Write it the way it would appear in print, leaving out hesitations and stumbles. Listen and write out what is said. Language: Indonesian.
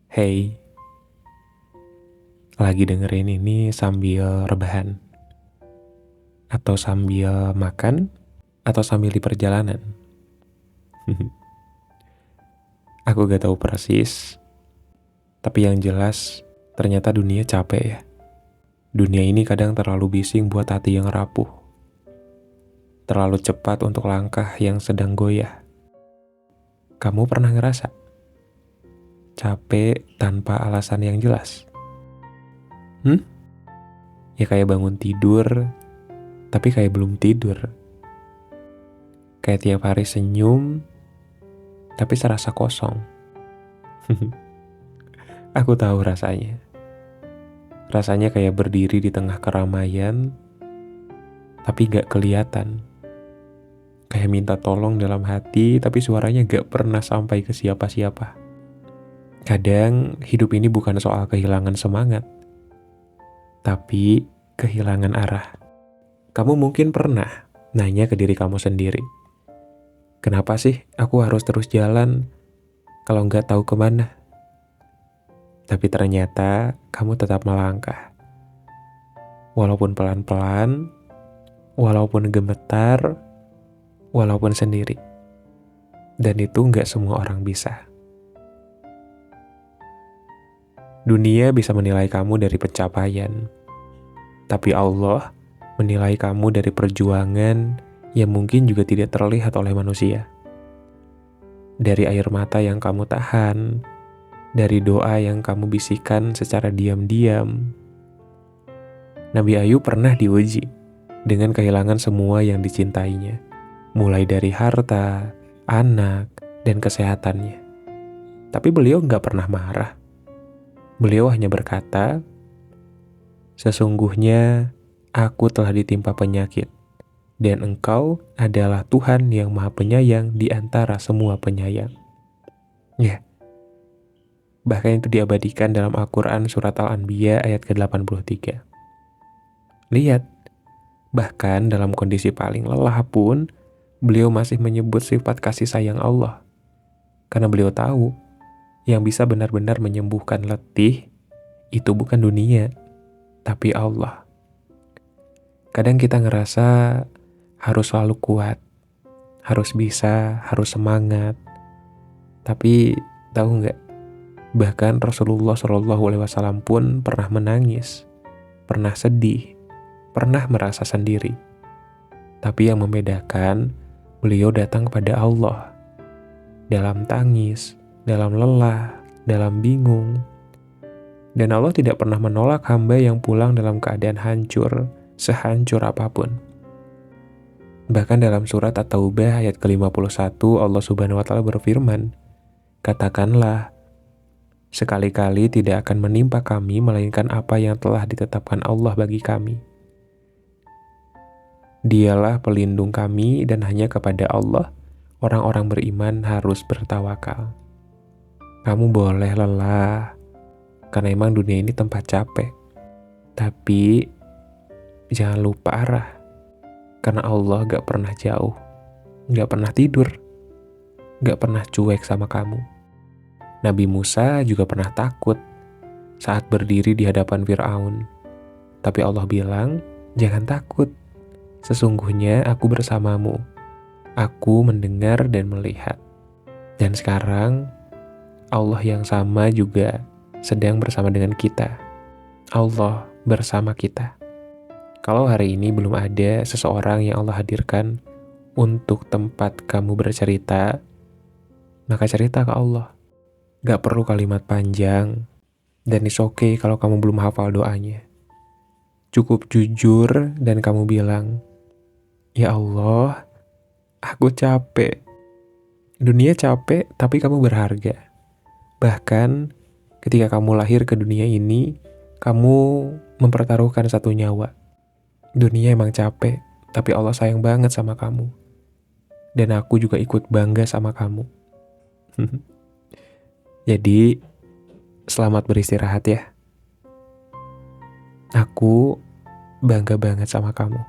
Hey, lagi dengerin ini sambil rebahan? Atau sambil makan? Atau sambil di perjalanan? Aku gak tahu persis, tapi yang jelas ternyata dunia capek ya. Dunia ini kadang terlalu bising buat hati yang rapuh. Terlalu cepat untuk langkah yang sedang goyah. Kamu pernah ngerasa capek tanpa alasan yang jelas? Ya kayak bangun tidur, tapi kayak belum tidur. Kayak tiap hari senyum, tapi serasa kosong. Aku tahu rasanya. Rasanya kayak berdiri di tengah keramaian, tapi gak kelihatan. Kayak minta tolong dalam hati, tapi suaranya gak pernah sampai ke siapa-siapa. Kadang hidup ini bukan soal kehilangan semangat, tapi kehilangan arah. Kamu mungkin pernah nanya ke diri kamu sendiri, kenapa sih aku harus terus jalan kalau nggak tahu kemana? Tapi ternyata kamu tetap melangkah. Walaupun pelan-pelan, walaupun gemetar, walaupun sendiri. Dan itu nggak semua orang bisa. Dunia bisa menilai kamu dari pencapaian, tapi Allah menilai kamu dari perjuangan yang mungkin juga tidak terlihat oleh manusia. Dari air mata yang kamu tahan, dari doa yang kamu bisikan secara diam-diam. Nabi Ayub pernah diuji dengan kehilangan semua yang dicintainya, mulai dari harta, anak, dan kesehatannya. Tapi beliau nggak pernah marah. Beliau hanya berkata, sesungguhnya aku telah ditimpa penyakit, dan engkau adalah Tuhan yang maha penyayang di antara semua penyayang. Ya, bahkan itu diabadikan dalam Al-Quran surat Al-Anbiya ayat ke-83. Lihat, bahkan dalam kondisi paling lelah pun, beliau masih menyebut sifat kasih sayang Allah. Karena beliau tahu, yang bisa benar-benar menyembuhkan letih, itu bukan dunia, tapi Allah. Kadang kita ngerasa harus selalu kuat, harus bisa, harus semangat. Tapi tahu nggak? Bahkan Rasulullah SAW pun pernah menangis, pernah sedih, pernah merasa sendiri. Tapi yang membedakan, beliau datang kepada Allah. Dalam tangis, dalam lelah, dalam bingung. Dan Allah tidak pernah menolak hamba yang pulang dalam keadaan hancur, sehancur apapun. Bahkan dalam surat At-Taubah ayat ke-51 Allah Subhanahu wa Ta'ala berfirman, katakanlah, sekali-kali tidak akan menimpa kami melainkan apa yang telah ditetapkan Allah bagi kami. Dialah pelindung kami dan hanya kepada Allah orang-orang beriman harus bertawakal. Kamu boleh lelah, karena emang dunia ini tempat capek. Tapi jangan lupa arah, karena Allah gak pernah jauh, gak pernah tidur, gak pernah cuek sama kamu. Nabi Musa juga pernah takut saat berdiri di hadapan Fir'aun. Tapi Allah bilang, jangan takut. Sesungguhnya aku bersamamu. Aku mendengar dan melihat. Dan sekarang, Allah yang sama juga sedang bersama dengan kita. Allah bersama kita. Kalau hari ini belum ada seseorang yang Allah hadirkan untuk tempat kamu bercerita, maka cerita ke Allah. Gak perlu kalimat panjang, dan it's okay kalau kamu belum hafal doanya. Cukup jujur dan kamu bilang, ya Allah, aku capek. Dunia capek, tapi kamu berharga. Bahkan ketika kamu lahir ke dunia ini, kamu mempertaruhkan satu nyawa. Dunia emang capek, tapi Allah sayang banget sama kamu. Dan aku juga ikut bangga sama kamu. Jadi, selamat beristirahat ya. Aku bangga banget sama kamu.